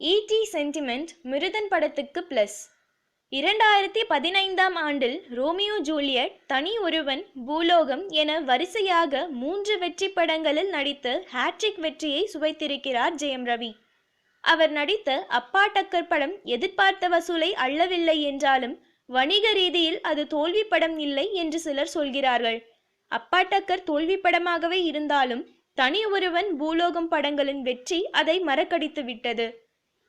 ED sentiment Miruthan படத்துக்கு plus. 2015ஆம் ஆண்டில் Romeo Juliet, தனி ஒருவன், பூலோகம் என வரிசையாக 3 வெற்றி படங்களில் நடித்து ஹேட்ரிக் வெற்றியை சுவைத்திருக்கிறார் ஜெயம் ரவி. அவர் நடித்த அப்பா டக்கர் படம் எதிர்பார்த்த வசூலை அள்ளவில்லை என்றாலும் வணிக ரீதியில் அது தோல்வி படம் இல்லை என்று சிலர் சொல்கிறார்கள். அப்பா டக்கர் தோல்வி படமாகவே இருந்தாலும் தனி ஒருவன், பூலோகம் படங்களின் வெற்றி அதை மறக்கடித்து விட்டது.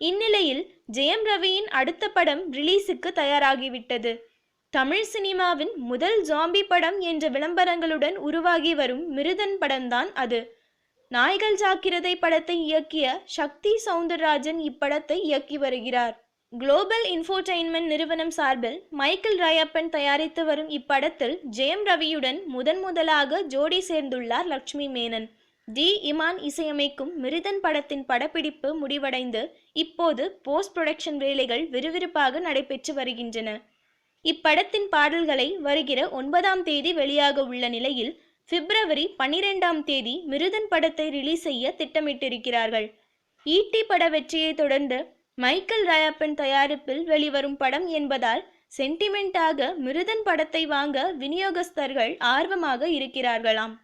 இந்நிலையில் ஜெயம் ரவியின் அடுத்த படம் ரிலீஸுக்கு தயாராகிவிட்டது. தமிழ் சினிமாவின் முதல் ஜாம்பி படம் என்ற விளம்பரங்களுடன் உருவாகி வரும் மிருதன் படம்தான் அது. நாய்கள் ஜாக்கிரதை படத்தை இயக்கிய சக்தி சவுந்தரராஜன் இப்படத்தை இயக்கி வருகிறார். குளோபல் இன்ஃபோடெயின்மெண்ட் நிறுவனம் சார்பில் மைக்கேல் ராயப்பன் தயாரித்து வரும் இப்படத்தில் ஜெயம் ரவியுடன் முதலாக ஜோடி சேர்ந்துள்ளார் லட்சுமி மேனன். டி. இமான் இசையமைக்கும் மிருதன் படத்தின் படப்பிடிப்பு முடிவடைந்து இப்போது போஸ்ட் புரொடக்ஷன் வேலைகள் விறுவிறுப்பாக நடைபெற்று வருகின்றன. இப்படத்தின் பாடல்களை வருகிற 9ஆம் தேதி வெளியாக உள்ள நிலையில் பிப்ரவரி 12ஆம் தேதி மிருதன் படத்தை ரிலீஸ் செய்ய திட்டமிட்டிருக்கிறார்கள். ஈட்டி பட வெற்றியை தொடர்ந்து மைக்கேல் ராயப்பன் தயாரிப்பில் வெளிவரும் படம் என்பதால் சென்டிமெண்டாக மிருதன் படத்தை வாங்க விநியோகஸ்தர்கள் ஆர்வமாக இருக்கிறார்களாம்.